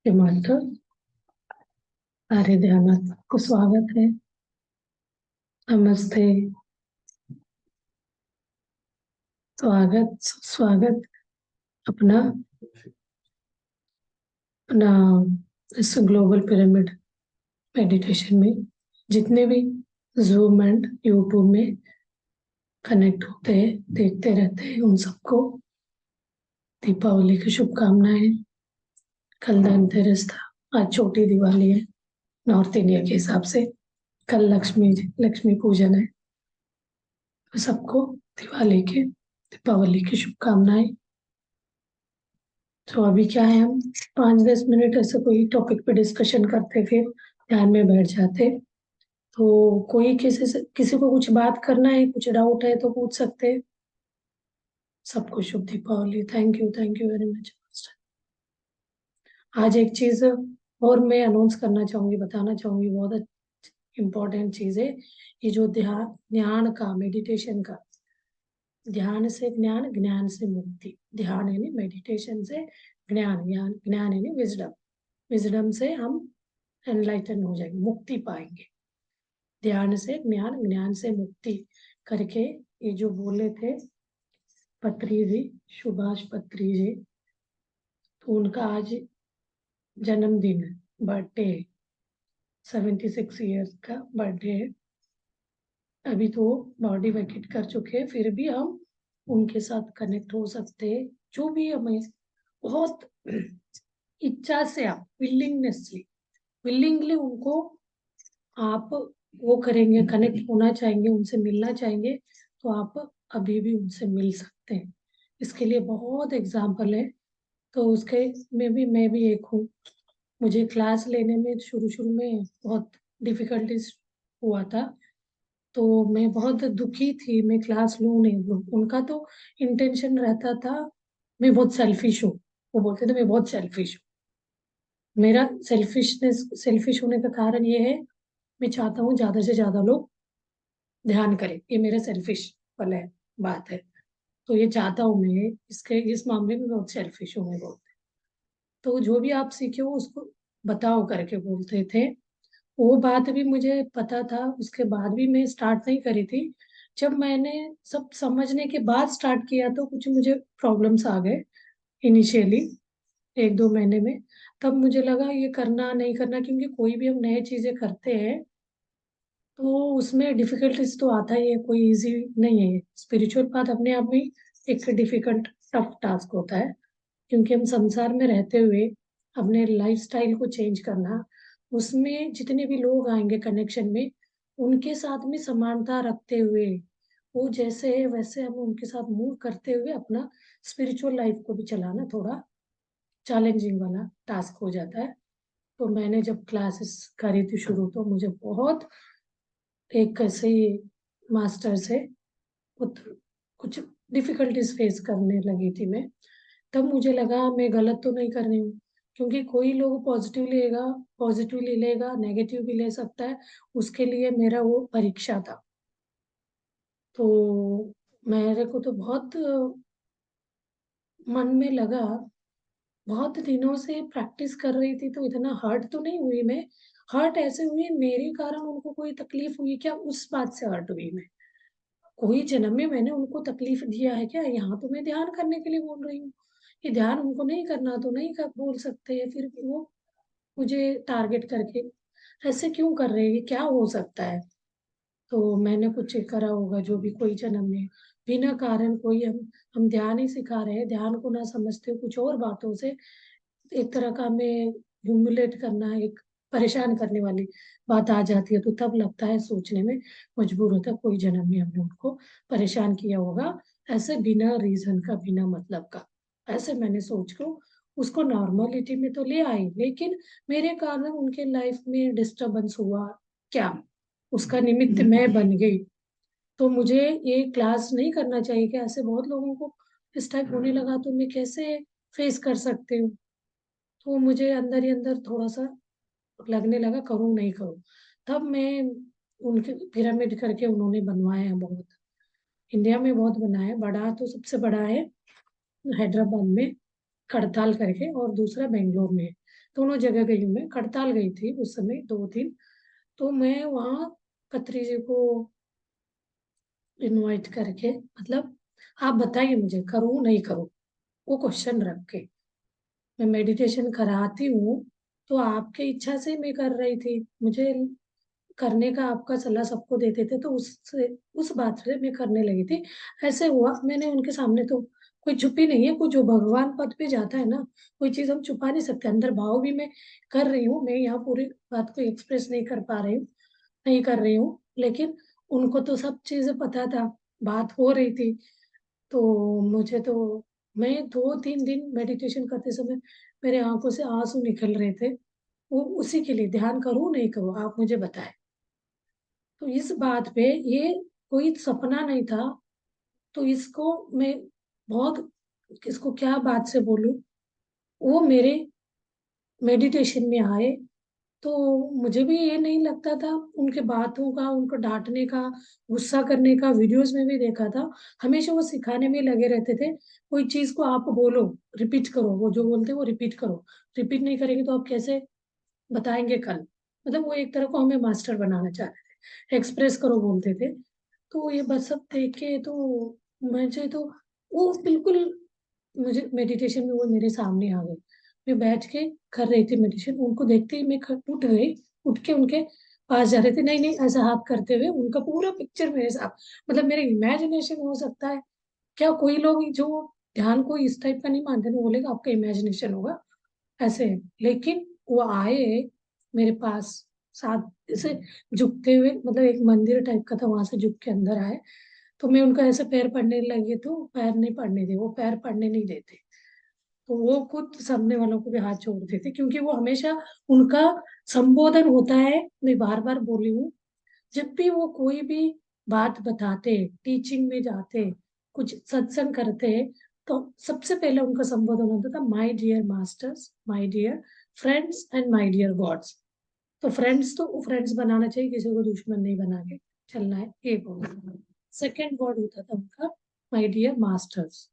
Master सारे ध्यानात को स्वागत है। नमस्ते। स्वागत स्वागत अपना अपना इस ग्लोबल पिरामिड मेडिटेशन में जितने भी जूम एंड यूट्यूब में कनेक्ट होते हैं, देखते रहते हैं, उन सबको दीपावली की शुभकामनाएं। कल धनतेरस था, आज छोटी दिवाली है नॉर्थ इंडिया के हिसाब से। कल लक्ष्मी पूजन है। तो सबको दीपावली की शुभकामनाएं। तो अभी क्या है, हम 5-10 मिनट ऐसे कोई टॉपिक पे डिस्कशन करते, फिर ध्यान में बैठ जाते। तो कोई किसी को कुछ बात करना है, कुछ डाउट है तो पूछ सकते हैं। सबको शुभ Deepavali. Thank you very much. आज एक चीज और मैं अनाउंस करना चाहूंगी, बताना चाहूंगी, बहुत इम्पोर्टेंट चीज है। ये जो ध्यान ध्यान का, मेडिटेशन का, ध्यान से ज्ञान, ज्ञान से मुक्ति। ध्यान यानी मेडिटेशन से ज्ञान, ज्ञान ज्ञान यानी विजडम, विजडम से हम एनलाइटन हो जाएंगे, मुक्ति पाएंगे। ध्यान से ज्ञान, ज्ञान से मुक्ति करके ये जो बोले थे पत्री जी, सुभाष पत्री जी, तो उनका आज जन्मदिन है, बर्थडे, 76 ईयर्स का बर्थडे है। अभी तो बॉडी वैकेट कर चुके हैं, फिर भी हम उनके साथ कनेक्ट हो सकते हैं। जो भी हमें बहुत इच्छा से, आप विलिंगली उनको आप वो करेंगे, कनेक्ट होना चाहेंगे, उनसे मिलना चाहेंगे, तो आप अभी भी उनसे मिल सकते हैं। इसके लिए बहुत एग्जाम्पल है। तो उसके में भी मैं भी एक हूँ। मुझे क्लास लेने में शुरू शुरू में बहुत डिफिकल्टीज हुआ था। तो मैं बहुत दुखी थी, मैं क्लास लूँ नहीं लूँ। उनका तो इंटेंशन रहता था मैं बहुत सेल्फिश हूँ। वो बोलते थे मैं बहुत सेल्फिश हूँ। मेरा सेल्फिश होने का कारण ये है, मैं चाहता हूँ ज्यादा से ज्यादा लोग ध्यान करें। ये मेरा सेल्फिश वाला बात है। तो ये चाहता हूँ मैं, इसके इस मामले में बहुत सेल्फिश हूँ मैं बहुत। तो जो भी आप सीखे हो उसको बताओ करके बोलते थे। वो बात भी मुझे पता था, उसके बाद भी मैं स्टार्ट नहीं करी थी। जब मैंने सब समझने के बाद स्टार्ट किया तो कुछ मुझे प्रॉब्लम्स आ गए इनिशियली, 1-2 महीने में। तब मुझे लगा ये करना नहीं करना, क्योंकि कोई भी हम नए चीजें करते हैं तो उसमें डिफिकल्टीज तो आता ही है, कोई इजी नहीं है। स्पिरिचुअल पाथ अपने आप में एक डिफिकल्ट टफ टास्क होता है, क्योंकि हम संसार में रहते हुए अपने लाइफस्टाइल को चेंज करना, उसमें जितने भी लोग आएंगे कनेक्शन में, उनके साथ में समानता रखते हुए, वो जैसे है वैसे हम उनके साथ मूव करते हुए अपना स्पिरिचुअल लाइफ को भी चलाना थोड़ा चैलेंजिंग वाला टास्क हो जाता है। तो मैंने जब क्लासेस करी थी शुरू, तो मुझे बहुत एक ऐसे ही मास्टर से कुछ कुछ डिफिकल्टीज फेस करने लगी थी मैं। तब मुझे लगा मैं गलत तो नहीं कर रही हूँ, क्योंकि कोई लोग पॉजिटिवली लेगा, नेगेटिव भी ले सकता है। उसके लिए मेरा वो परीक्षा था। तो मेरे को तो बहुत मन में लगा, बहुत दिनों से प्रैक्टिस कर रही थी, तो इतना हर्ट तो नहीं हुई मैं। हर्ट ऐसे हुई मेरे कारण उनको कोई तकलीफ हुई क्या, उस बात से हर्ट हुई मैं। कोई जन्म में मैंने उनको तकलीफ दिया है क्या? यहाँ तो मैं ध्यान करने के लिए बोल रही हूँ। ये ध्यान उनको नहीं करना तो नहीं कर बोल सकते हैं, फिर भी वो मुझे टारगेट करके ऐसे क्यों कर रहे हैं? ये क्या हो सकता है? तो मैंने कुछ करा होगा, जो भी कोई जन्म में बिना कारण कोई हम ध्यान ही सिखा रहे हैं, ध्यान को ना समझते हो कुछ और बातों से एक तरह का हमें ह्यूमिलेट करना, एक परेशान करने वाली बात आ जाती है। तो तब लगता है, सोचने में मजबूर होता है, कोई जन्म में हमने उनको परेशान किया होगा ऐसे बिना रीजन का, बिना मतलब का। ऐसे मैंने सोच को उसको नॉर्मलिटी में तो ले आई, लेकिन मेरे कारण उनके लाइफ में डिस्टरबेंस हुआ क्या, उसका निमित्त मैं बन गई। तो मुझे ये क्लास नहीं करना चाहिए कि ऐसे बहुत लोगों को इस टाइप होने लगा, तो मैं कैसे फेस कर सकती हूँ? तो मुझे अंदर ही अंदर थोड़ा सा लगने लगा, करूँ नहीं करूँ। तब मैं उनके पिरामिड करके उन्होंने बनवाया है बहुत, इंडिया में बहुत बना है। बड़ा तो सबसे बड़ा है हैदराबाद में, करताल करके, और दूसरा बेंगलोर में है। दोनों जगह गई हूँ मैं, खड़ताल गई थी उस समय 2 दिन। तो मैं वहाँ खत्री जी को इनवाइट करके, मतलब आप बताइए मुझे करूँ नहीं करूँ, वो क्वेश्चन रख के मैं मेडिटेशन कराती हूँ। तो आपके इच्छा से मैं कर रही थी, मुझे करने का आपका सलाह सबको देते थे, तो उससे उस बात से मैं करने लगी थी। ऐसे हुआ, मैंने उनके सामने तो कोई छुपी नहीं है, कोई जो भगवान पद पे जाता है ना, कोई चीज हम छुपा नहीं सकते। अंदर भाव भी मैं कर रही हूँ, मैं यहाँ पूरी बात को एक्सप्रेस नहीं कर पा रही हूँ, नहीं कर रही हूँ, लेकिन उनको तो सब चीजें पता था, बात हो रही थी। तो मुझे तो, मैं 2-3 दिन मेडिटेशन करते समय मेरे आंखों से आंसू निकल रहे थे। वो उसी के लिए ध्यान करूँ नहीं करूँ, आप मुझे बताएं। तो इस बात पे, ये कोई सपना नहीं था। तो इसको मैं बहुत, इसको क्या बात से बोलूं, वो मेरे मेडिटेशन में आए। तो मुझे भी ये नहीं लगता था, उनके बातों का, उनको डांटने का, गुस्सा करने का वीडियोस में भी देखा था। हमेशा वो सिखाने में लगे रहते थे, कोई चीज को आप बोलो, रिपीट करो, वो जो बोलते हैं वो रिपीट करो, रिपीट नहीं करेंगे तो आप कैसे बताएंगे कल। मतलब वो एक तरह को हमें मास्टर बनाना चाह रहे थे, एक्सप्रेस करो बोलते थे। तो ये बस सब देख के तो मुझे तो, वो बिल्कुल, मुझे मेडिटेशन में वो मेरे सामने आ गए। मैं बैठ के कर रही थी मेडिटेशन, उनको देखते ही मैं उठ गई, उठ के उनके पास जा रहे थे, नहीं नहीं ऐसा हाथ करते हुए, उनका पूरा पिक्चर मेरे साथ, मतलब मेरे इमेजिनेशन हो सकता है क्या, कोई लोग जो ध्यान को इस टाइप का नहीं मानते ना, बोलेगा आपका इमेजिनेशन होगा ऐसे। लेकिन वो आए मेरे पास, साथ ऐसे झुकते हुए, मतलब एक मंदिर टाइप का था, वहां से झुक के अंदर आए। तो मैं उनका ऐसे पैर पड़ने लगे तो पैर नहीं पड़ने दे, वो पैर पड़ने नहीं देते। तो वो खुद सामने वालों को भी हाथ जोड़ देते, क्योंकि वो हमेशा, उनका संबोधन होता है, मैं बार बार बोली हूँ, जब भी वो कोई भी बात बताते, टीचिंग में जाते, कुछ सत्संग करते, तो सबसे पहले उनका संबोधन होता था, my dear masters, my dear friends and my dear gods. तो फ्रेंड्स तो फ्रेंड्स बनाना चाहिए, किसी को दुश्मन नहीं बना के चलना है, एक होगा। सेकेंड वर्ड होता था उनका, माय डियर मास्टर्स।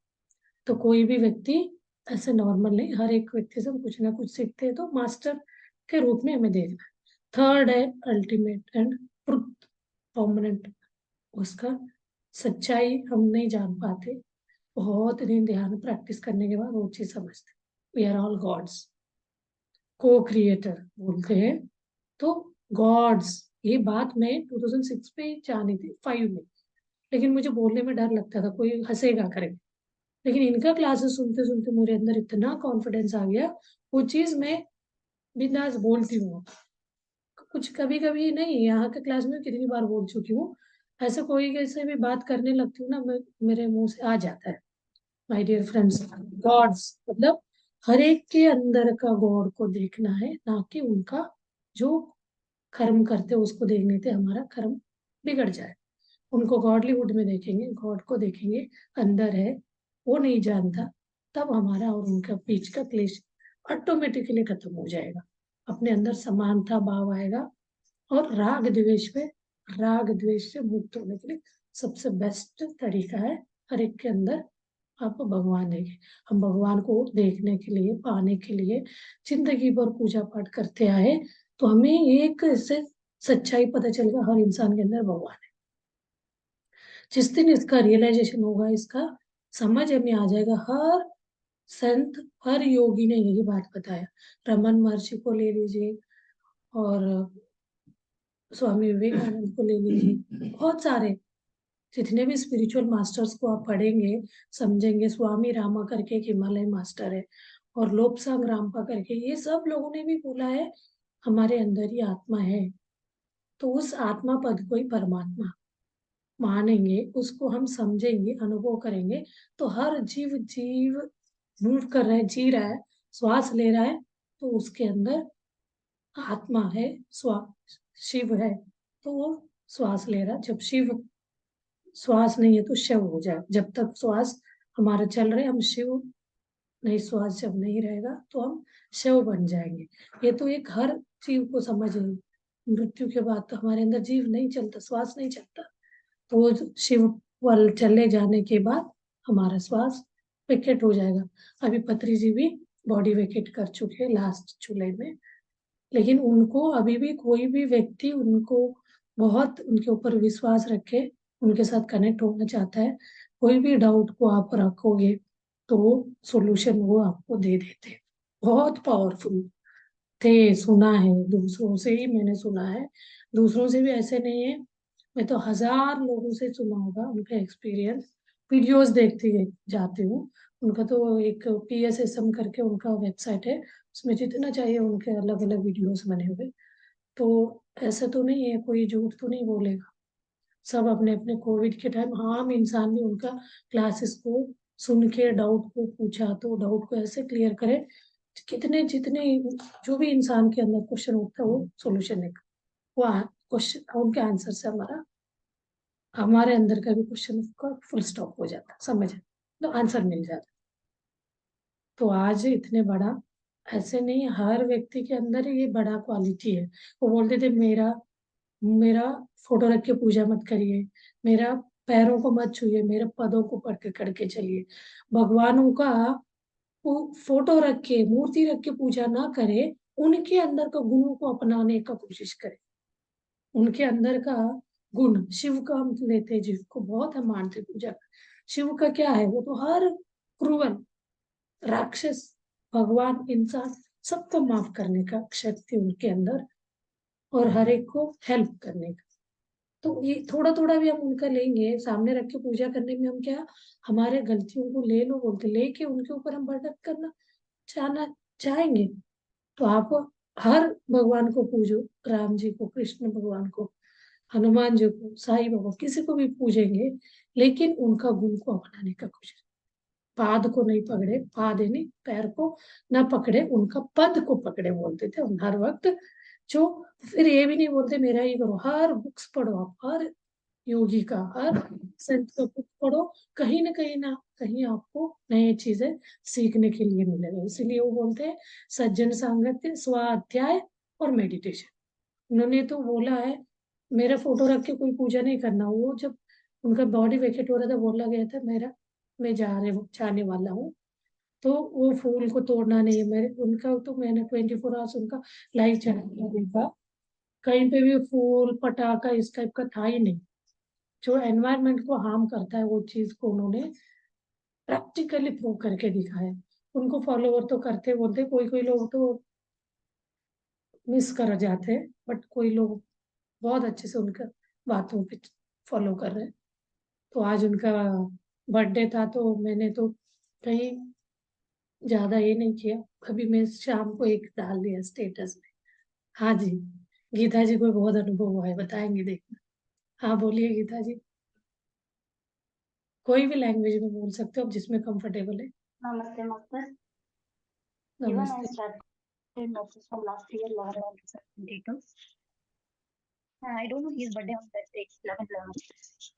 तो कोई भी व्यक्ति ऐसे नॉर्मल नहीं, हर एक व्यक्ति से हम कुछ ना कुछ सीखते हैं, तो मास्टर के रूप में हमें देखना है। थर्ड है अल्टीमेट एंड ट्रुथ, परमानेंट, उसका सच्चाई हम नहीं जान पाते, बहुत दिन ध्यान प्रैक्टिस करने के बाद वो चीज समझते, वी आर ऑल गॉड्स, को क्रिएटर बोलते हैं। तो गॉड्स, ये बात मैं 2006 में जानी थी, 5 में, लेकिन मुझे बोलने में डर लगता था, कोई हंसेगा करेगा। लेकिन इनका क्लासेस सुनते सुनते मेरे अंदर इतना कॉन्फिडेंस आ गया, वो चीज मैं बिंदास बोलती हूँ। कुछ कभी कभी नहीं, यहाँ के क्लास में कितनी बार बोल चुकी हूँ, ऐसे कोई कैसे भी बात करने लगती हूँ ना, मेरे मुंह से आ जाता है, माय डियर फ्रेंड्स, गॉड्स, मतलब हर एक के अंदर का गॉड को देखना है, ना कि उनका जो कर्म करते हैं उसको देखने से हमारा कर्म बिगड़ जाए। उनको गॉडलीहुड में देखेंगे, गॉड को देखेंगे, अंदर है, वो नहीं जानता, तब हमारा और उनका बीच का क्लेश ऑटोमेटिकली खत्म हो जाएगा, अपने अंदर समानता भाव आएगा। और राग द्वेष से मुक्त होने के लिए सबसे बेस्ट तरीका है, हर एक के अंदर आप भगवान देखें। हम भगवान को देखने के लिए, पाने के लिए जिंदगी भर पूजा पाठ करते आए, तो हमें एक से सच्चाई पता चलेगा, हर इंसान के अंदर भगवान है। जिस दिन इसका रियलाइजेशन होगा, इसका समझ हमें आ जाएगा, हर संत, हर योगी ने यही बात बताया, रमन महर्षि को ले लीजिए, और स्वामी विवेकानंद को ले लीजिए, बहुत सारे जितने भी स्पिरिचुअल मास्टर्स को आप पढ़ेंगे, समझेंगे, स्वामी रामा करके एक हिमालय मास्टर है, और लोपसांग रामपा करके, ये सब लोगों ने भी बोला है, हमारे अंदर ही आत्मा है। तो उस आत्मा पद को ही परमात्मा मानेंगे, उसको हम समझेंगे, अनुभव करेंगे, तो हर जीव जीव मूव कर रहा है, जी रहा है, श्वास ले रहा है, तो उसके अंदर आत्मा है, शिव है। तो वो श्वास ले रहा है, जब शिव, श्वास नहीं है तो शिव हो जाए, जब तक श्वास हमारा चल रहा है हम शिव, नहीं श्वास जब नहीं रहेगा तो हम शिव बन जाएंगे। ये तो एक हर जीव को समझ है, मृत्यु के बाद तो हमारे अंदर जीव नहीं चलता, श्वास नहीं चलता, तो वो शिव वल चले जाने के बाद हमारा श्वास विकेट हो जाएगा। अभी पत्री जी भी बॉडी वेकेट कर चुके हैं लास्ट जुलाई में, लेकिन उनको अभी भी कोई भी व्यक्ति उनको बहुत उनके ऊपर विश्वास रखे, उनके साथ कनेक्ट होना चाहता है, कोई भी डाउट को आप रखोगे तो सॉल्यूशन वो आपको दे देते हैं। बहुत पावरफुल थे, सुना है दूसरों से ही मैंने सुना है, दूसरों से भी ऐसे नहीं है, मैं तो 1000 लोगों से सुना होगा उनका एक्सपीरियंस, वीडियोस देखती जाती हूँ। उनका तो एक PSSM करके उनका वेबसाइट है, उसमें जितना चाहिए उनके अलग अलग वीडियोस बने हुए। तो ऐसा तो नहीं है, कोई झूठ तो नहीं बोलेगा, सब अपने अपने कोविड के टाइम आम इंसान भी उनका क्लासेस को सुन के डाउट को पूछा तो डाउट को ऐसे क्लियर करे, कितने जितने जो भी इंसान के अंदर क्वेश्चन होता है वो सोल्यूशन निकल, वो क्वेश्चन उनके आंसर से हमारे अंदर का भी क्वेश्चन का फुल स्टॉप हो जाता, समझ तो आंसर मिल जाता। तो आज इतने बड़ा ऐसे नहीं, हर व्यक्ति के अंदर ये बड़ा क्वालिटी है। वो बोलते थे मेरा मेरा फोटो रख के पूजा मत करिए, मेरा पैरों को मत छूइए, मेरे पदों को पढ़ के करके चलिए। भगवानों का वो फोटो रख के मूर्ति रख के पूजा ना करे, उनके अंदर का गुणों को अपनाने का कोशिश करे। उनके अंदर का गुण, शिव का हम लेते हैं, जिसको को बहुत हम मानते पूजा। शिव का क्या है, वो तो हर क्रूवल राक्षस भगवान इंसान सबको माफ करने का शक्ति उनके अंदर, और हर एक को हेल्प करने का। तो ये थोड़ा थोड़ा भी हम उनका लेंगे, सामने रख के पूजा करने में हम क्या, हमारे गलतियों को ले लो बोलते, लेके उनके ऊपर हम बर्डन करना चाहना चाहेंगे, तो आप हर भगवान को पूजो, राम जी को, कृष्ण भगवान को, हनुमान जी को, साईं बाबा, किसी को भी पूजेंगे, लेकिन उनका गुण को अपनाने का कोशिश। पाद को नहीं पकड़े, पाद यानी पैर को ना पकड़े, उनका पद को पकड़े बोलते थे हम हर वक्त। जो फिर ये भी नहीं बोलते मेरा ही करो, हर बुक्स पढ़ो आप, हर योगी का, हर संत का बुक पढ़ो, कहीं ना कहीं आपको नई चीजें सीखने के लिए मिलेगा। इसीलिए वो बोलते हैं सज्जन सांगत्य, स्वाध्याय और मेडिटेशन। उन्होंने तो बोला है, मेरा फोटो रख के कोई पूजा नहीं करना। वो जब उनका बॉडी वेकेट हो रहा था, बोला गया था मेरा मैं जाने वाला हूँ, तो वो फूल को तोड़ना नहीं है मेरे, उनका तो मैंने 24 आवर्स उनका लाइव चैनल देखा, कहीं पे भी फूल पटाखा इस टाइप का था ही नहीं। जो एनवायरनमेंट को हार्म करता है वो चीज को उन्होंने प्रैक्टिकली प्रूव करके दिखाया। उनको फॉलोवर तो करते बोलते, कोई कोई लोग तो मिस कर जाते हैं, बट कोई लोग बहुत अच्छे से उनका बातों पे फॉलो कर रहे हैं। तो आज उनका बर्थडे था, तो मैंने तो कहीं ज्यादा ये नहीं किया, अभी मैं शाम को एक डाल दिया स्टेटस में। हाँ जी, गीता जी को बहुत अनुभव हुआ है, बताएंगे देखना। हाँ बोलिए गीता जी, कोई भी लैंग्वेज में बोल सकते हो आप जिसमें कंफर्टेबल है। Namaste, Master. Even I नमस्ते। started nurses from last year, 11 on 2022. I don't know his birthday on that day, 11/11.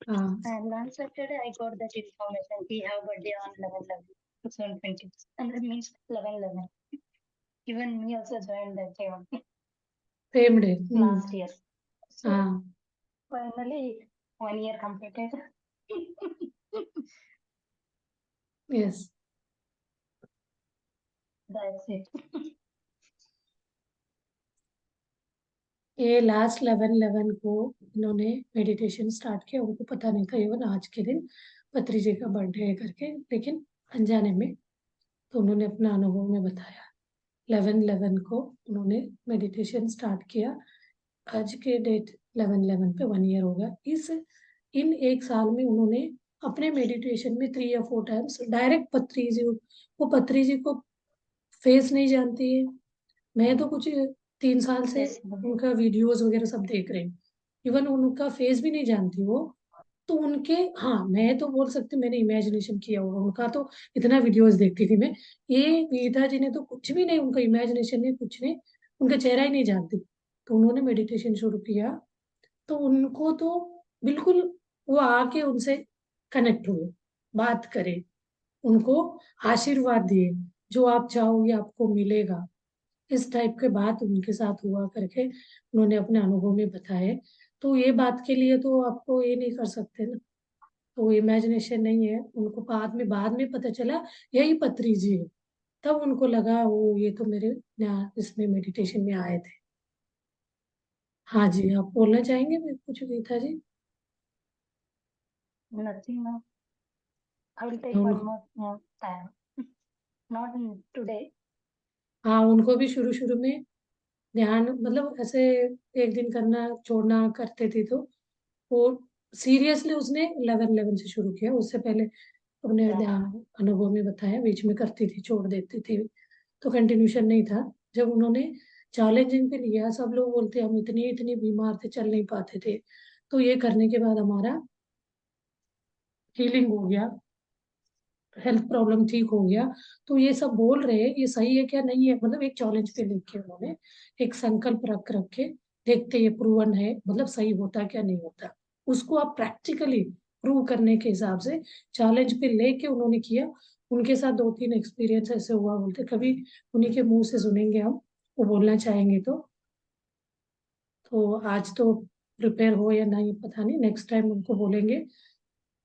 हाँ And last Saturday, I got that information. He have birthday on 11/11, 2020. And that means 11/11. Even me also joined that day only, same day. last year. So हाँ finally, 1 year completed. Yes. That's it. ये last 11/11 को इन्होंने meditation start किया, उनको पता नहीं था even आज के दिन पत्री जी का बर्थडे है करके, लेकिन अनजाने में तो उन्होंने अपना अनुभव में बताया। 11/11 को उन्होंने मेडिटेशन स्टार्ट किया, आज के डेट 11/11 पे 1 ईयर हो गया। इन एक साल में उन्होंने अपने मेडिटेशन में 3 या 4 टाइम्स डायरेक्ट पत्री जी, वो पत्री जी को फेस नहीं जानती है, मैं तो कुछ 3 साल से Yes. उनका वीडियोस वगैरह सब देख रही हूँ, इवन उनका फेस भी नहीं जानती वो। तो उनके, हाँ मैं तो बोल सकती हूँ मैंने इमेजिनेशन किया होगा उनका, तो इतना वीडियोस देखती थी मैं। ये गीता जी ने तो कुछ भी नहीं, उनका इमेजिनेशन नहीं, कुछ नहीं, उनका चेहरा ही नहीं जानती। तो उन्होंने मेडिटेशन शुरू किया, तो उनको तो बिल्कुल वो आके उनसे कनेक्ट हुए, बात करे, उनको आशीर्वाद दिए, जो आप चाहोगे आपको मिलेगा, इस टाइप के बात उनके साथ हुआ करके उन्होंने अपने अनुभव में बताए। तो ये बात के लिए तो आपको ये नहीं कर सकते ना, तो इमेजिनेशन नहीं है, उनको बाद में पता चला यही पत्री जी है। तब उनको लगा वो ये तो मेरे इसमें मेडिटेशन में आए थे। हाँ जी, आप बोलना चाहेंगे? मैं कुछ गीता जी? Nothing now. I will take उन, one more time. Not today. हाँ, उनको भी शुरू शुरू में ध्यान मतलब ऐसे एक दिन करना छोड़ना करते थे, तो वो सीरियसली उसने 11-11 से शुरू किया। उससे पहले अपने Yeah. ध्यान अनुभव में बताया बीच में करती थी, छोड़ देती थी, तो कंटिन्यूशन नहीं था। जब उन्होंने चैलेंजिंग पे लिया, सब लोग बोलते हम इतनी इतनी बीमार थे, चल नहीं पाते थे, तो ये करने के बाद हमारा हीलिंग हो गया, हेल्थ प्रॉब्लम ठीक हो गया। तो ये सब बोल रहे हैं, ये सही है क्या नहीं है, मतलब एक चैलेंज पे लेके उन्होंने एक संकल्प रख के देखते ये प्रूवन है, मतलब सही होता क्या नहीं होता, उसको आप प्रैक्टिकली प्रूव करने के हिसाब से चैलेंज पे लेके उन्होंने किया। उनके साथ 2-3 एक्सपीरियंस ऐसे हुआ, बोलते कभी उन्हीं के मुंह से सुनेंगे हम, वो बोलना चाहेंगे तो आज तो प्रिपेयर हो या नहीं पता नहीं, नेक्स्ट टाइम उनको बोलेंगे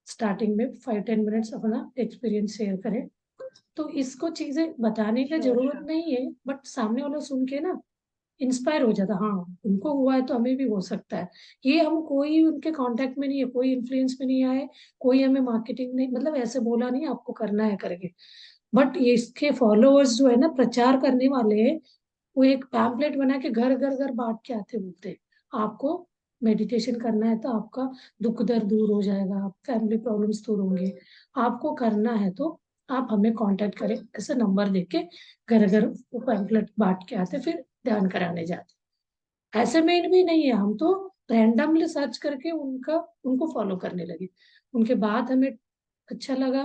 स्टार्टिंग में 5-10 मिनट्स अपना एक्सपीरियंस शेयर करें। तो इसको चीजें बताने का Sure, जरूरत sure. नहीं है, बट सामने वाला सुन के ना इंस्पायर हो जाता, हाँ उनको हुआ है तो हमें भी हो सकता है। ये हम कोई उनके कांटेक्ट में नहीं है, कोई इन्फ्लुएंस में नहीं आए, कोई हमें मार्केटिंग नहीं, मतलब ऐसे बोला नहीं आपको करना है करके। बट ये इसके फॉलोअर्स जो है ना, प्रचार करने वाले हैं, वो एक पैम्पलेट बना के घर घर घर बांट के आते बोलते हैं, आपको मेडिटेशन करना है तो आपका दुख दर्द दूर हो जाएगा, फैमिली प्रॉब्लम्स दूर होंगे, आपको करना है तो आप हमें कांटेक्ट करें, ऐसे नंबर देके घर घर वो पैम्पलेट बांट के आते, फिर ध्यान कराने जाते। ऐसे में भी नहीं है, हम तो रैंडमली सर्च करके उनको फॉलो करने लगे। उनके बाद हमें अच्छा लगा,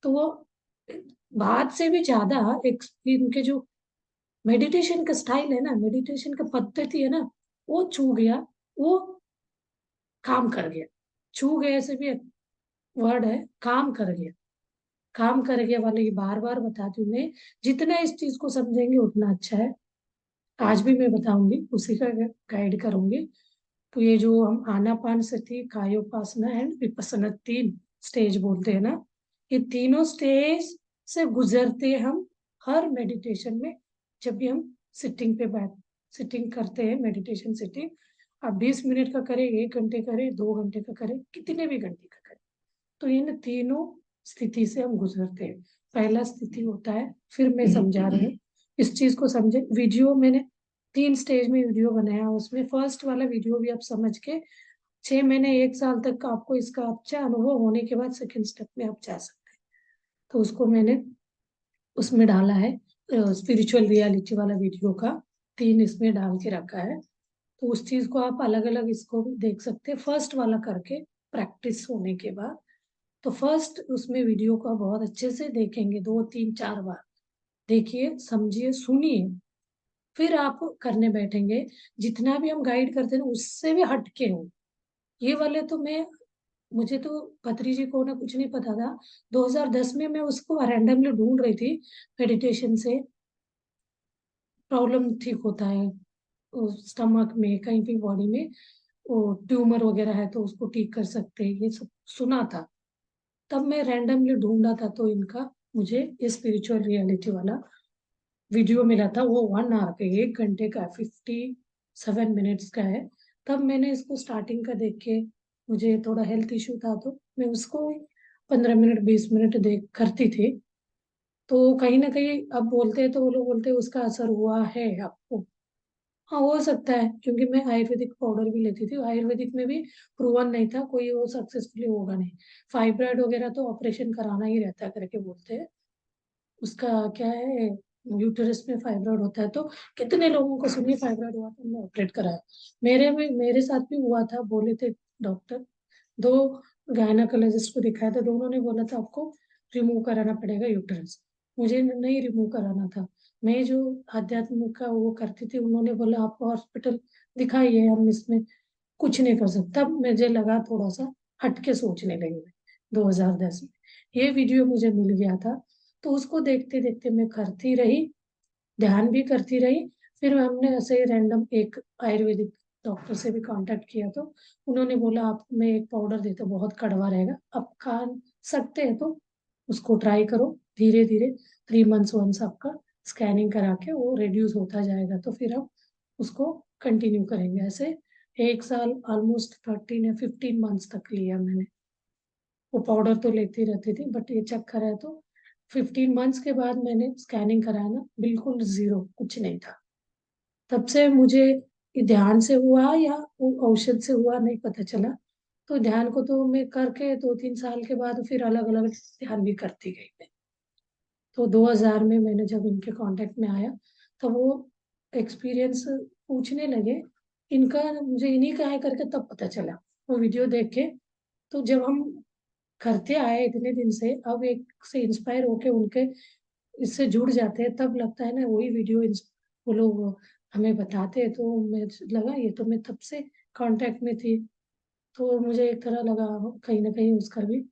तो वो बात से भी ज्यादा एक इनके जो मेडिटेशन का स्टाइल है ना, मेडिटेशन का पद्धति है ना, वो छू गया, वो काम कर गया। छू गया से भी वर्ड है, काम कर गया। काम कर गया वाले ये बार बार बताती हूँ मैं, जितना इस चीज को समझेंगे उतना अच्छा है। आज भी मैं बताऊंगी, उसी का गाइड करूंगी। तो ये जो हम आनापान सति, कायोपासना एंड विपස්සना 3 स्टेज बोलते हैं ना, ये तीनों स्टेज से गुजरते हम हर मेडिटेशन में। जब भी हम सिटिंग पे बैठ सिटिंग करते हैं, मेडिटेशन सिटिंग, आप 20 मिनट का करें, 1 घंटे करें, 2 घंटे का करें, कितने भी घंटे का करें, तो इन तीनों स्थिति से हम गुजरते हैं। पहला स्थिति होता है, फिर मैं समझा रही हूँ, इस चीज को समझे। वीडियो मैंने 3 स्टेज में वीडियो बनाया, उसमें फर्स्ट वाला वीडियो भी आप समझ के 6 महीने 1 साल तक आपको इसका अच्छा अनुभव होने के बाद सेकंड स्टेप में आप जा सकते हैं। तो उसको मैंने उसमें डाला है, स्पिरिचुअल रियलिटी वाला वीडियो का 3 इसमें डाल के रखा है। तो उस चीज को आप अलग अलग इसको भी देख सकते हैं, फर्स्ट वाला करके प्रैक्टिस होने के बाद। तो फर्स्ट उसमें वीडियो को बहुत अच्छे से देखेंगे, 2-3-4 बार देखिए, समझिए, सुनिए, फिर आप करने बैठेंगे। जितना भी हम गाइड करते हैं ना, उससे भी हटके हो। ये वाले तो मुझे तो पत्री जी को ना कुछ नहीं पता था। 2010 में मैं उसको रैंडमली ढूंढ रही थी, मेडिटेशन से प्रॉब्लम ठीक होता है, स्टमक में कहीं भी बॉडी में वो ट्यूमर वगैरह है तो उसको ठीक कर सकते हैं, ये सब सुना था। तब मैं रैंडमली ढूंढा था, तो इनका मुझे ये स्पिरिचुअल रियलिटी वाला वीडियो मिला था। वो 1 आवर का, 1 घंटे का, 57 मिनट्स का है। तब मैंने इसको स्टार्टिंग का देख के, मुझे थोड़ा हेल्थ इशू था तो मैं उसको 15 मिनट 20 मिनट देख करती थी। तो कहीं ना कहीं अब बोलते हैं तो वो लोग बोलते हैं उसका असर हुआ है आपको। हाँ, हो सकता है, क्योंकि मैं आयुर्वेदिक पाउडर भी लेती थी, आयुर्वेदिक में भी प्रूवन नहीं था कोई वो सक्सेसफुली होगा नहीं। फाइब्रॉइड वगैरह तो ऑपरेशन कराना ही रहता है करके बोलते हैं। उसका क्या है, यूटेरस में फाइब्रॉइड होता है, तो कितने लोगों को सुनिए फाइब्रॉइड हुआ तो हमने ऑपरेट कराया। मेरे साथ भी हुआ था, बोले थे डॉक्टर, 2 गायनाकोलॉजिस्ट को दिखाया था, दोनों ने बोला था आपको रिमूव कराना पड़ेगा यूटेरस। मुझे नहीं रिमूव कराना था। मैं जो आध्यात्म का वो करती थी, उन्होंने बोला आपको हॉस्पिटल दिखाइए, हम इसमें कुछ नहीं कर सकते। तब मुझे लगा थोड़ा सा हटके सोचने लगी मैं, 2010 में ये वीडियो मुझे मिल गया था। तो उसको देखते देखते मैं करती रही, ध्यान भी करती रही। फिर हमने ऐसे रैंडम एक आयुर्वेदिक डॉक्टर से भी कांटेक्ट किया, तो उन्होंने बोला आप, मैं एक पाउडर देता हूँ, बहुत कड़वा रहेगा, आप खा सकते हैं तो उसको ट्राई करो धीरे धीरे। 3 मंथ्स वंस आपका स्कैनिंग करा के वो रिड्यूस होता जाएगा, तो फिर हम उसको कंटिन्यू करेंगे। ऐसे 1 साल ऑलमोस्ट 13 या 15 मंथ्स तक लिया मैंने। वो पाउडर तो लेती रहती थी, बट ये चक्कर है तो 15 मंथ्स के बाद मैंने स्कैनिंग कराया ना, बिल्कुल जीरो, कुछ नहीं था। तब से मुझे ये ध्यान से हुआ या वो औषध से हुआ नहीं पता चला। तो ध्यान को तो मैं करके 2-3 साल के बाद फिर अलग अलग ध्यान भी करती गई मैं। तो 2000 में मैंने जब इनके कांटेक्ट में आया, तो वो एक्सपीरियंस पूछने लगे इनका, मुझे इन्हीं का है करके तब पता चला वो वीडियो देख के। तो जब हम करते आए इतने दिन से, अब एक से इंस्पायर होके उनके इससे जुड़ जाते हैं, तब लगता है ना वही वीडियो वो लोग हमें बताते हैं, तो मैं लगा ये तो मैं तब से कांटेक्ट में थी। तो मुझे एक तरह लगा कहीं ना कहीं उसका भी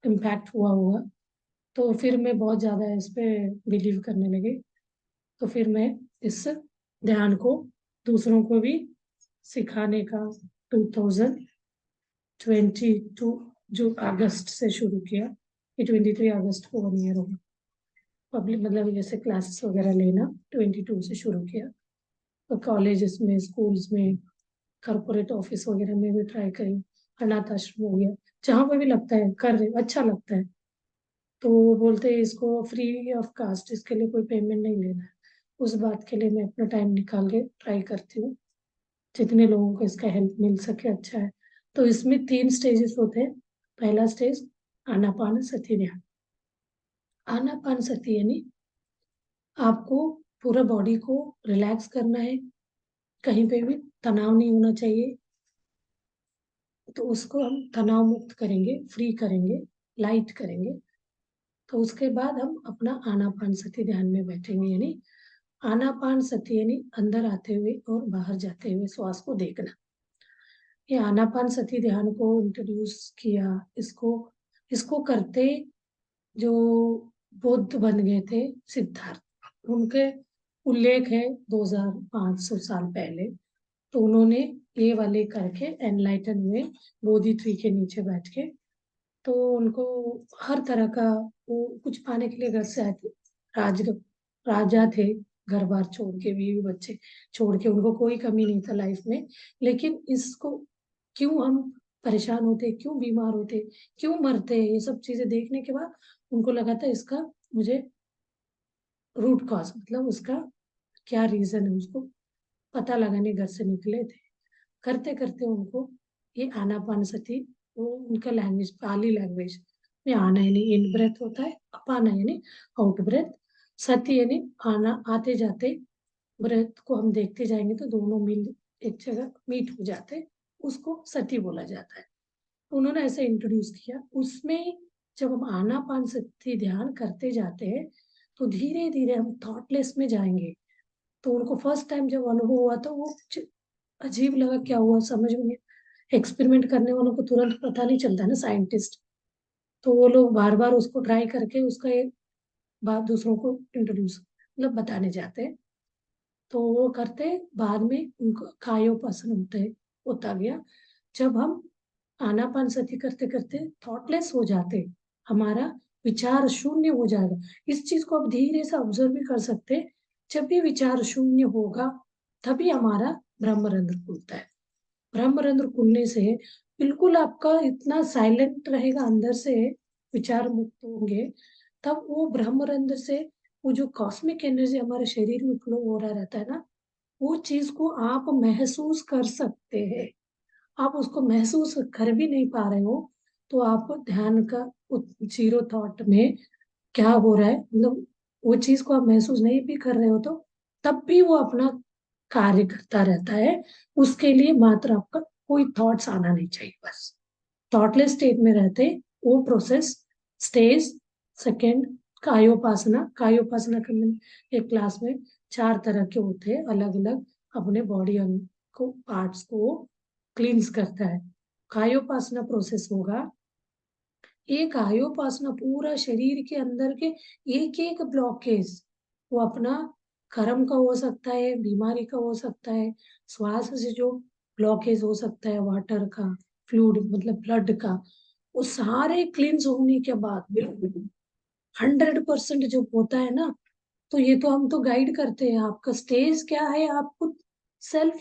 इम्पैक्ट हुआ होगा। तो फिर मैं बहुत ज़्यादा इस पे बिलीव करने लगी। तो फिर मैं इस ध्यान को दूसरों को भी सिखाने का 2022 जो अगस्त से शुरू किया। ये 23 अगस्त को 1 ईयर होगा। पब्लिक मतलब जैसे क्लासेस वगैरह लेना 22 से शुरू किया। तो कॉलेजेस में, स्कूल्स में, कॉर्पोरेट ऑफिस वगैरह में भी ट्राई करी। अनाथ आश्रम हो गया, जहाँ पे भी लगता है कर रहे, अच्छा लगता है। तो वो बोलते हैं इसको फ्री ऑफ कास्ट, इसके लिए कोई पेमेंट नहीं लेना है। उस बात के लिए मैं अपना टाइम निकाल के ट्राई करती हूँ, जितने लोगों को इसका हेल्प मिल सके अच्छा है। तो इसमें 3 स्टेजेस होते हैं। पहला स्टेज आनापान सती ध्यान। आनापान सती यानी आपको पूरा बॉडी को रिलैक्स करना है, कहीं पे भी तनाव नहीं होना चाहिए। तो उसको हम तनाव मुक्त करेंगे, फ्री करेंगे, लाइट करेंगे। तो उसके बाद हम अपना आनापान सती ध्यान में बैठेंगे, यानी आनापान सती यानी अंदर आते हुए और बाहर जाते हुए श्वास को देखना। ये आनापान सती ध्यान को इंट्रोड्यूस किया, इसको इसको करते जो बुद्ध बन गए थे सिद्धार्थ, उनके उल्लेख है 2500 साल पहले। तो उन्होंने ये वाले करके एनलाइटन हुए, बोधि ट्री के नीचे बैठ के। तो उनको हर तरह का, वो कुछ पाने के लिए घर से आए थे। राज राजा थे, घर बार छोड़ के, बीवी बच्चे छोड़ के, उनको कोई कमी नहीं था लाइफ में। लेकिन इसको क्यों हम परेशान होते, क्यों बीमार होते, क्यों मरते, ये सब चीजें देखने के बाद उनको लगा था इसका मुझे रूट कॉज, मतलब उसका क्या रीजन है, उसको पता लगाने घर से निकले थे। करते करते उनको ये आनापान सती, वो उनका लैंग्वेज, पाली लैंग्वेज में आना यानी इन ब्रेथ होता है, अपाना यानी आउट ब्रेथ, सती यानी आना, आते जाते ब्रेथ को हम देखते जाएंगे तो दोनों मिल एक जगह मीट हो जाते, उसको सती बोला जाता है। उन्होंने ऐसे इंट्रोड्यूस किया। उसमें जब हम आनापान सती ध्यान करते जाते हैं तो धीरे धीरे हम थॉटलेस में जाएंगे। तो उनको फर्स्ट टाइम जब अनुभव हुआ तो वो कुछ अजीब लगा, क्या हुआ समझ में नहीं। एक्सपेरिमेंट करने वालों को तुरंत पता नहीं चलता है ना, साइंटिस्ट। तो वो लोग बार बार उसको ट्राई करके उसका एक बात दूसरों को इंट्रोड्यूस मतलब बताने जाते हैं। तो वो करते, बाद में उनको कायोपासन होता गया। जब हम आनापान सती करते करते थॉटलेस हो जाते, हमारा विचार शून्य हो जाएगा। इस चीज को आप धीरे से ऑब्जर्व भी कर सकते हैं। जब भी विचार शून्य होगा तभी हमारा ब्रह्मरंध्र खुलता है। ब्रह्मरंध्र खुलने से बिल्कुल आपका इतना साइलेंट रहेगा अंदर से, विचार मुक्त होंगे। तब वो ब्रह्मरंध्र से वो जो कॉस्मिक एनर्जी हमारे शरीर में फ्लो हो रहा रहता है ना, वो चीज को आप महसूस कर सकते हैं। आप उसको महसूस कर भी नहीं पा रहे हो तो आप ध्यान का जीरो थॉट में क्या हो रहा है, मतलब वो चीज को आप महसूस नहीं भी कर रहे हो तो तब भी वो अपना कार्य करता रहता है। उसके लिए मात्र आपका कोई थॉट्स आना नहीं चाहिए, बस थॉटलेस स्टेट में रहते वो प्रोसेस स्टेज। सेकेंड कायोपासना, कायोपासना करने एक क्लास में 4 तरह के होते हैं अलग अलग, अपने बॉडी को पार्ट्स को क्लींस करता है। कायोपासना प्रोसेस होगा, ये कायोपासना पूरा शरीर के अंदर के एक एक ब्लॉकेज, वो अपना कर्म का हो सकता है, बीमारी का हो सकता है, श्वास से जो ब्लॉकेज हो सकता है, वाटर का, फ्लूइड मतलब ब्लड का, वो सारे क्लींस होने के बाद बिल्कुल 100% जब होता है ना, तो ये तो हम तो गाइड करते हैं। आपका स्टेज क्या है, आप खुद सेल्फ,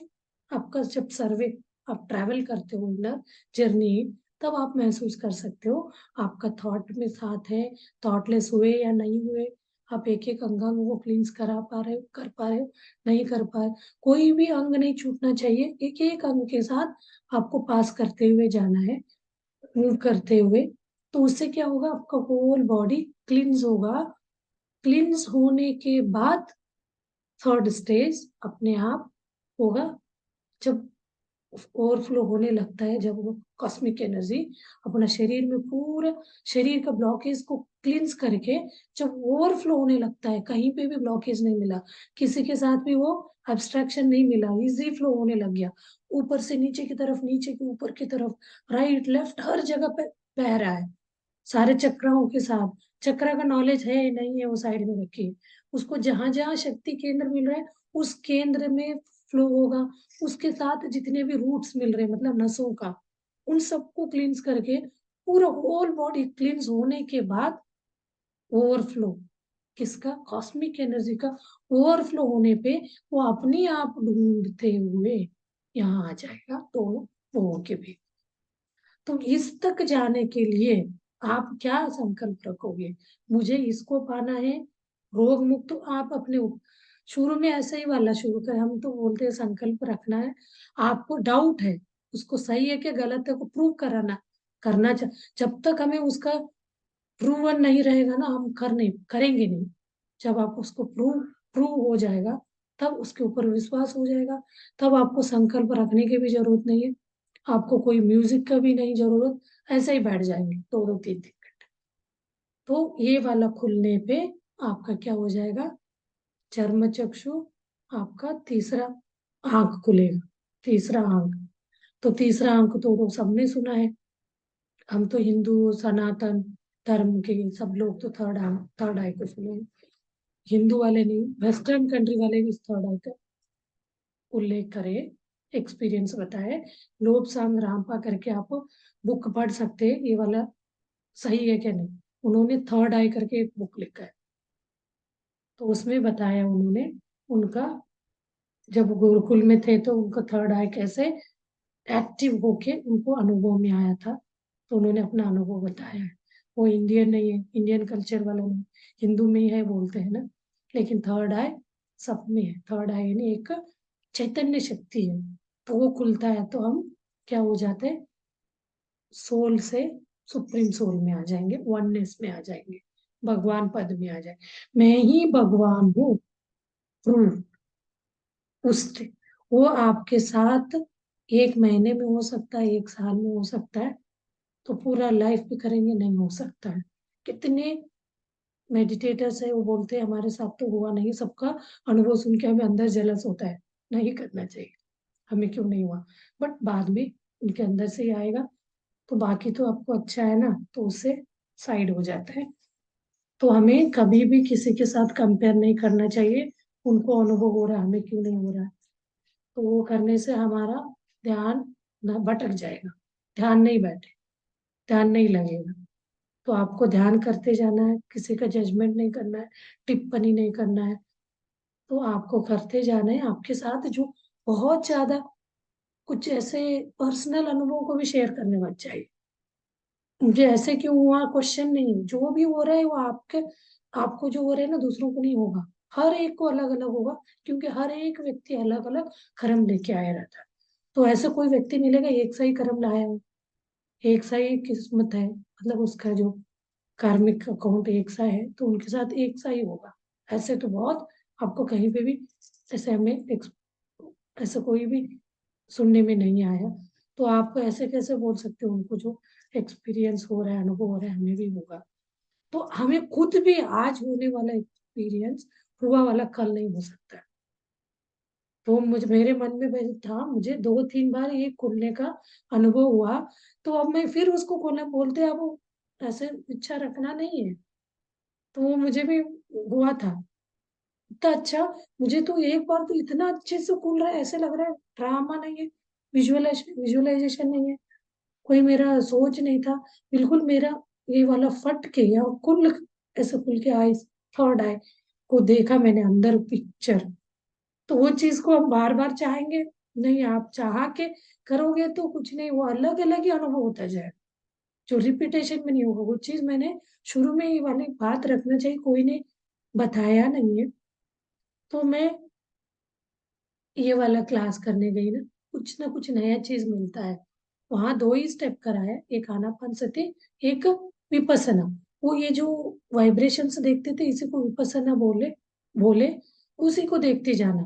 आपका जब सर्वे, आप ट्रैवल करते हो इनर जर्नी, तब आप महसूस कर सकते हो आपका थॉट में साथ है, थॉटलेस हुए या नहीं हुए, आप एक एक अंग को क्लींस करा पा रहे हो, कर पा रहे हो, नहीं कर पा रहे। कोई भी अंग नहीं छूटना चाहिए, एक एक अंग के साथ आपको पास करते हुए जाना है, मूव करते हुए। तो उससे क्या होगा, आपका होल बॉडी क्लींस होगा। क्लींस होने के बाद थर्ड स्टेज अपने आप होगा, जब ओवरफ्लो होने लगता है, जब वो कॉस्मिक एनर्जी अपना शरीर में पूरा शरीर का ब्लॉकेज को क्लींस करके जब ओवरफ्लो होने लगता है, कहीं पे भी ब्लॉकेज नहीं मिला, किसी के साथ भी वो एब्स्ट्रैक्शन नहीं मिला, इजी फ्लो होने लग गया, ऊपर से नीचे की तरफ, नीचे के ऊपर की तरफ, राइट लेफ्ट हर जगह पे बह रहा है, सारे चक्राओं के साथ। चक्रा का नॉलेज है नहीं है वो साइड में रखिए, उसको जहां जहां शक्ति केंद्र मिल रहा है उस केंद्र में फ्लो होगा। उसके साथ जितने भी रूट्स मिल रहे हैं, मतलब नसों का, उन सबको क्लींस करके पूरा होल बॉडी क्लींस होने के बाद ओवरफ्लो, किसका, कॉस्मिक एनर्जी का ओवरफ्लो होने पे वो अपने आप ढूंढते हुए यहाँ आ जाएगा दोनों लोगों के भी। तो इस तक जाने के लिए आप क्या संकल्प रखोगे, मुझे इसको पाना है, रोग मुक्त। तो आप अपने शुरू में ऐसे ही वाला शुरू करें, हम तो बोलते हैं संकल्प रखना है, आपको डाउट है उसको सही है कि गलत है को प्रूव कराना, जब तक हमें उसका प्रूवन नहीं रहेगा ना, हम करेंगे नहीं। जब आप उसको प्रूव प्रूव हो जाएगा, तब उसके ऊपर विश्वास हो जाएगा, तब आपको संकल्प रखने की भी जरूरत नहीं है, आपको कोई म्यूजिक का भी नहीं जरूरत, ऐसे ही बैठ जाएंगे 2 2 3 3 घंटे। तो ये वाला खुलने पे आपका क्या हो जाएगा, चर्म चक्षु, आपका तीसरा आंख खुलेगा, तीसरा आंख। तो तीसरा आंख तो सबने सुना है, हम तो हिंदू सनातन धर्म के सब लोग तो थर्ड आई को सुने हैं। हिंदू वाले नहीं, वेस्टर्न कंट्री वाले भी थर्ड आई का उल्लेख करे, एक्सपीरियंस बताए। लोभ सांग रामपा करके आप बुक पढ़ सकते हैं, ये वाला सही है क्या नहीं। उन्होंने थर्ड आई करके एक बुक लिखा है, तो उसमें बताया उन्होंने उनका, जब गुरुकुल में थे तो उनका थर्ड आई कैसे एक्टिव होके उनको अनुभव में आया था, तो उन्होंने अपना अनुभव बताया है। वो इंडियन नहीं है, इंडियन कल्चर वाला नहीं, हिंदू में ही है बोलते हैं ना, लेकिन थर्ड आई सब में है। थर्ड आई यानी एक चैतन्य शक्ति है, तो वो खुलता है तो हम क्या हो जाते हैं, सोल से सुप्रीम सोल में आ जाएंगे, वननेस में आ जाएंगे, भगवान पद में आ जाएंगे, मैं ही भगवान हूँ, प्रूफ उससे। वो आपके साथ 1 महीने में हो सकता है, 1 साल में हो सकता है, तो पूरा लाइफ भी करेंगे नहीं हो सकता है। कितने मेडिटेटर्स है वो बोलते हैं हमारे साथ तो हुआ नहीं, सबका अनुभव सुन के हमें अंदर जलस होता है, नहीं करना चाहिए, हमें क्यों नहीं हुआ, बट बाद में उनके अंदर से ही आएगा। तो बाकी तो आपको अच्छा है ना, तो उससे साइड हो जाता है। तो हमें कभी भी किसी के साथ कंपेयर नहीं करना चाहिए, उनको अनुभव हो रहा है हमें क्यों नहीं हो रहा है, तो वो करने से हमारा ध्यान न भटक जाएगा, ध्यान नहीं बैठे, ध्यान नहीं लगेगा। तो आपको ध्यान करते जाना है, किसी का जजमेंट नहीं करना है, टिप्पणी नहीं करना है, तो आपको करते जाना है। आपके साथ जो बहुत ज्यादा कुछ ऐसे पर्सनल अनुभव को भी शेयर करने मत चाहिए, मुझे ऐसे क्यों हुआ क्वेश्चन नहीं, जो भी हो रहा है वो आपके, आपको जो हो रहा है ना दूसरों को नहीं होगा, हर एक को अलग अलग होगा, क्योंकि हर एक व्यक्ति अलग अलग कर्म लेके आया रहता है। तो ऐसा कोई व्यक्ति मिलेगा एक सा ही कर्म लाया हो, एक सा ही किस्मत है, मतलब उसका जो कार्मिक अकाउंट एक सा है, तो उनके साथ एक सा ही होगा। ऐसे तो बहुत आपको कहीं पे भी ऐसे ऐसा कोई भी सुनने में नहीं आया। तो आप ऐसे कैसे बोल सकते हो, उनको जो एक्सपीरियंस हो रहा है, अनुभव हो रहा है, हमें भी होगा। तो हमें खुद भी आज होने वाला एक्सपीरियंस हुआ वाला कल नहीं हो सकता है। तो मुझे मेरे मन में वैसे था, मुझे 2 3 बार ये खुलने का अनुभव हुआ, तो अब मैं फिर उसको खोलना बोलते, अब वो ऐसे इच्छा रखना नहीं है। तो वो मुझे भी हुआ था इतना अच्छा, मुझे तो एक बार तो इतना अच्छे से खुल रहा है, ऐसे लग रहा है ड्रामा नहीं है, विजुअलाइजेशन नहीं है, कोई मेरा सोच नहीं था, बिल्कुल मेरा ये वाला फट के या खुल ऐसे खुल के आईज, थर्ड आई को देखा मैंने अंदर पिक्चर, तो वो चीज को हम बार बार चाहेंगे नहीं। आप चाह के करोगे तो कुछ नहीं, वो अलग अलग ही अनुभव होता जाएगा, जो रिपीटेशन में नहीं होगा। वो चीज मैंने शुरू में ये वाली बात रखना चाहिए, कोई ने बताया नहीं है। तो मैं ये वाला क्लास करने गई ना कुछ नया चीज मिलता है। वहां 2 ही स्टेप कराया, एक आनापानसति, एक विपसना। वो ये जो वाइब्रेशंस देखते थे इसी को विपसना बोले बोले उसी को देखते जाना।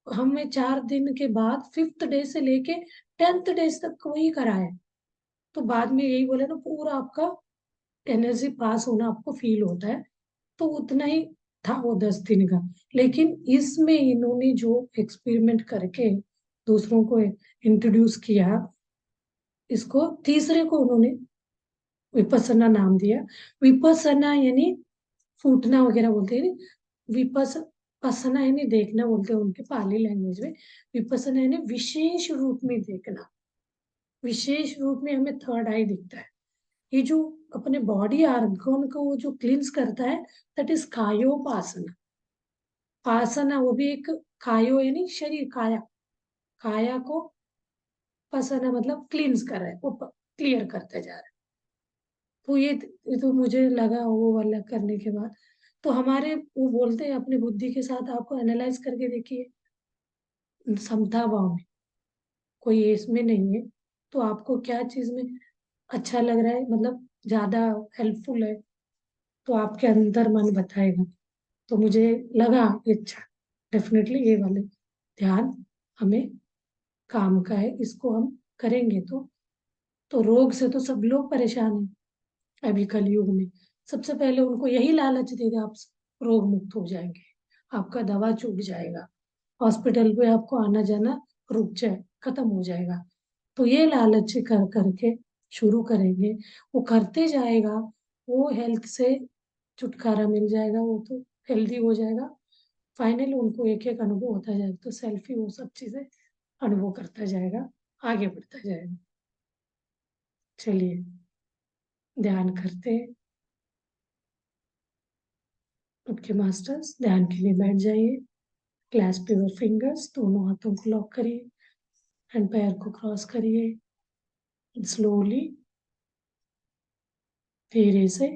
हमें 4 दिन के बाद 5th डे से लेके 10th डे तक वही कराया। तो बाद में यही बोले ना, पूरा आपका एनर्जी पास होना आपको फील होता है। तो उतना ही था वो 10 दिन का। लेकिन इसमें इन्होंने जो एक्सपेरिमेंट करके दूसरों को इंट्रोड्यूस किया, इसको तीसरे को उन्होंने विपස්සना नाम दिया। विपස්සना यानी फूटना वगैरह बोलते हैं। विपස්සना यानी देखना बोलते हैं उनके पाली लैंग्वेज में। विपස්සना यानी विशेष रूप में देखना। विशेष रूप में हमें थर्ड आई दिखता है। ये जो अपने बॉडी आर्गन को वो जो क्लींस करता है, दैट इज कायोपासना। पासना वो भी एक, कायो यानी शरीर, काया, काया को पसना मतलब क्लींस कर रहा है, वो क्लियर करता जा रहा है। तो ये तो मुझे लगा वो वाला करने के बाद, तो हमारे वो बोलते हैं अपनी बुद्धि के साथ आपको एनालाइज करके देखिए, समता भाव में कोई इसमें नहीं है। तो आपको क्या चीज में अच्छा लग रहा है, मतलब ज्यादा हेल्पफुल है, तो आपके अंदर मन बताएगा। तो मुझे लगा ये अच्छा, डेफिनेटली ये वाले ध्यान हमें काम का है, इसको हम करेंगे तो रोग से तो सब लोग परेशान हैं अभी कलयुग में। सबसे पहले उनको यही लालच दे दे, आप रोग मुक्त हो जाएंगे, आपका दवा छूट जाएगा, हॉस्पिटल पे आपको आना जाना रुक जाए, खत्म हो जाएगा। तो ये लालच कर करके शुरू करेंगे, वो करते जाएगा, वो हेल्थ से छुटकारा मिल जाएगा, वो तो हेल्दी हो जाएगा। फाइनली उनको एक एक अनुभव होता जाएगा, तो सेल्फी वो सब चीजें अनुभव करता जाएगा, आगे बढ़ता जाएगा। चलिए ध्यान करते हैं। ओके मास्टर्स, ध्यान के लिए बैठ जाइए। क्लैस्प योर फिंगर्स, दोनों हाथों को लॉक करिए एंड पैर को क्रॉस करिए। स्लोली धीरे से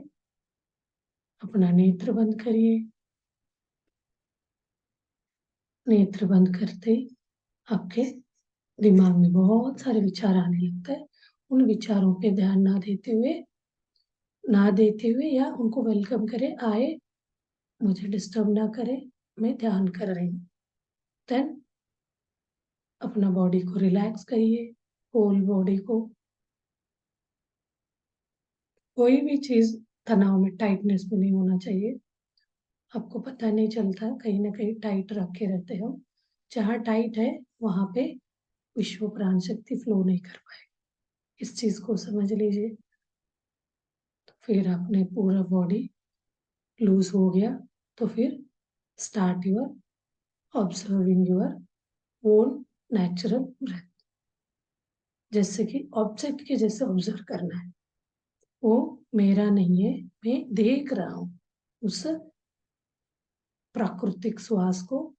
अपना नेत्र बंद करिए। नेत्र बंद करते ही आपके दिमाग में बहुत सारे विचार आने लगता है। उन विचारों पे ध्यान ना देते हुए या उनको वेलकम करें, आए, मुझे डिस्टर्ब ना करें, मैं ध्यान कर रही हूँ। देन अपना बॉडी को रिलैक्स करिए, होल बॉडी को। कोई भी चीज तनाव में, टाइटनेस में नहीं होना चाहिए। आपको पता नहीं चलता, कहीं ना कहीं टाइट रखे रहते हो। जहाँ टाइट है वहां पे विश्व प्राण शक्ति फ्लो नहीं कर पाए, इस चीज को समझ लीजिए। तो फिर आपने पूरा बॉडी लूज हो गया, तो फिर start your observing your own natural breath. जैसे कि ऑब्जेक्ट के जैसे ऑब्जर्व करना है, वो मेरा नहीं है, मैं देख रहा हूँ उस प्राकृतिक श्वास को।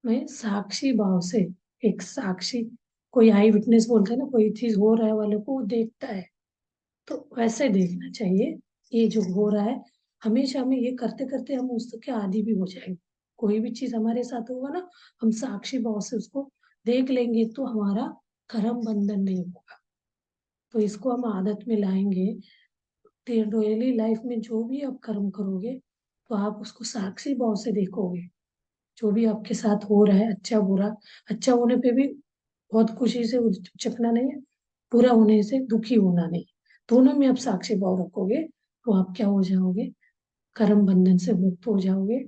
मैं साक्षी भाव से, एक साक्षी, कोई आई विटनेस बोलते हैं ना, कोई चीज हो रहा है वाले को वो देखता है, तो वैसे देखना चाहिए। ये जो हो रहा है, हमेशा हमें ये करते करते हम उसके आदी भी हो जाएंगे। कोई भी चीज हमारे साथ होगा ना, हम साक्षी भाव से उसको देख लेंगे, तो हमारा कर्म बंधन नहीं होगा। तो इसको हम आदत में लाएंगे। डेली लाइफ में जो भी आप कर्म करोगे, तो आप उसको साक्षी भाव से देखोगे। जो भी आपके साथ हो रहा है, अच्छा बुरा, अच्छा होने पे भी बहुत खुशी से उचकना नहीं है, बुरा होने से दुखी होना नहीं, दोनों में आप साक्षी भाव रखोगे, तो आप क्या हो जाओगे, कर्म बंधन से मुक्त हो जाओगे।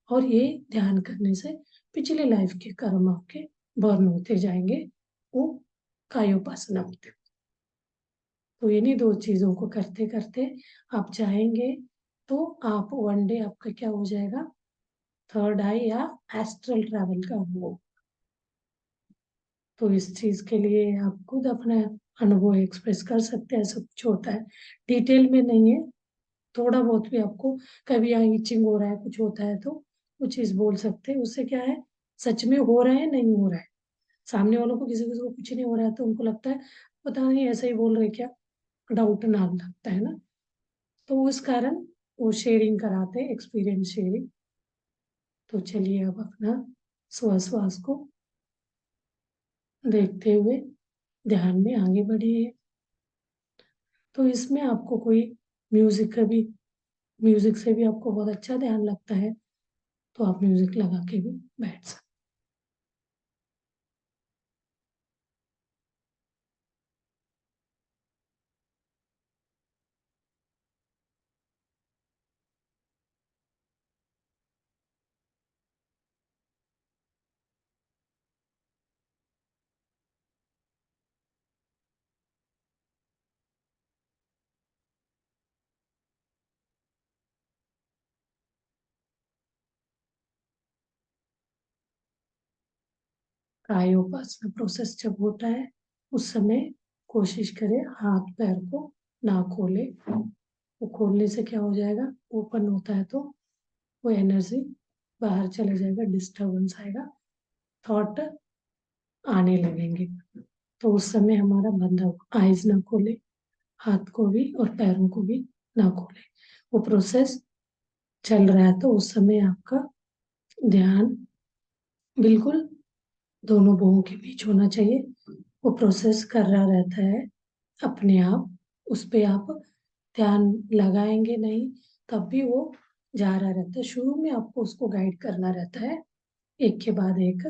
और ये ध्यान करने से पिछले लाइफ के कर्म आपके बर्न होते जाएंगे, वो कायोपासना होते। तो इन्हीं 2 चीजों को करते करते आप चाहेंगे तो आप वन डे आपका क्या हो जाएगा, थर्ड आई या एस्ट्रल ट्रैवल का अनुभव। तो इस चीज के लिए आप खुद अपना अनुभव एक्सप्रेस कर सकते हैं, सब कुछ होता है, डिटेल में नहीं है। थोड़ा बहुत भी आपको कभी यहाँ इचिंग हो रहा है, कुछ होता है तो वो चीज़ बोल सकते हैं। उससे क्या है, सच में हो रहा है नहीं हो रहा है। सामने वालों को किसी किसी को कुछ नहीं हो रहा है तो उनको लगता है पता नहीं ऐसा ही बोल रहे क्या, डाउट ना लगता है ना। तो उस कारण वो शेयरिंग कराते हैं, एक्सपीरियंस शेयरिंग। तो चलिए अब अपना श्वास को देखते हुए ध्यान में आगे बढ़िए। तो इसमें आपको कोई म्यूजिक का भी, म्यूजिक से भी आपको बहुत अच्छा ध्यान लगता है तो आप म्यूजिक लगा के भी बैठ सकते। कायोपासना प्रोसेस जब होता है उस समय कोशिश करें हाथ पैर को ना खोले। वो खोलने से क्या हो जाएगा, ओपन होता है तो वो एनर्जी बाहर चले जाएगा, डिस्टरबेंस आएगा, थॉट आने लगेंगे। तो उस समय हमारा बंधा हुआ आईज ना खोले, हाथ को भी और पैरों को भी ना खोले। वो प्रोसेस चल रहा है तो उस समय आपका ध्यान बिल्कुल दोनों भुवों के बीच होना चाहिए। वो प्रोसेस कर रहा रहता है अपने आप, उस पे आप ध्यान लगाएंगे नहीं तब भी वो जा रहा रहता है। शुरू में आपको उसको गाइड करना रहता है, एक के बाद एक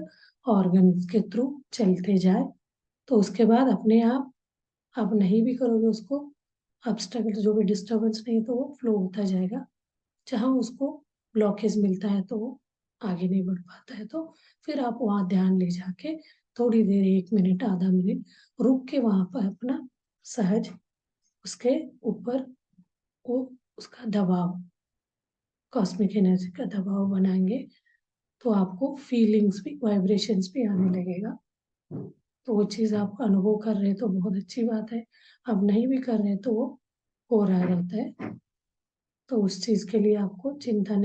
ऑर्गन के थ्रू चलते जाए। तो उसके बाद अपने आप नहीं भी करोगे उसको, ऑब्स्टेकल जो भी डिस्टरबेंस नहीं तो वो फ्लो होता जाएगा। जहाँ उसको ब्लॉकेज मिलता है तो वो आगे नहीं बढ़ पाता है तो फिर आप वहाँ ध्यान ले जाके थोड़ी देर, 1 मिनट आधा मिनट रुक के वहाँ पर अपना सहज उसके ऊपर वो उसका दबाव, कॉस्मिक एनर्जी का दबाव बनाएंगे तो आपको फीलिंग्स भी, वाइब्रेशंस भी आने लगेगा। तो वो चीज़ आप अनुभव कर रहे हैं तो बहुत अच्छी बात है, अब नहीं भी कर रहे तो वो हो रहा रहता है। तो उस चीज़ के लिए आपको चिंता नहीं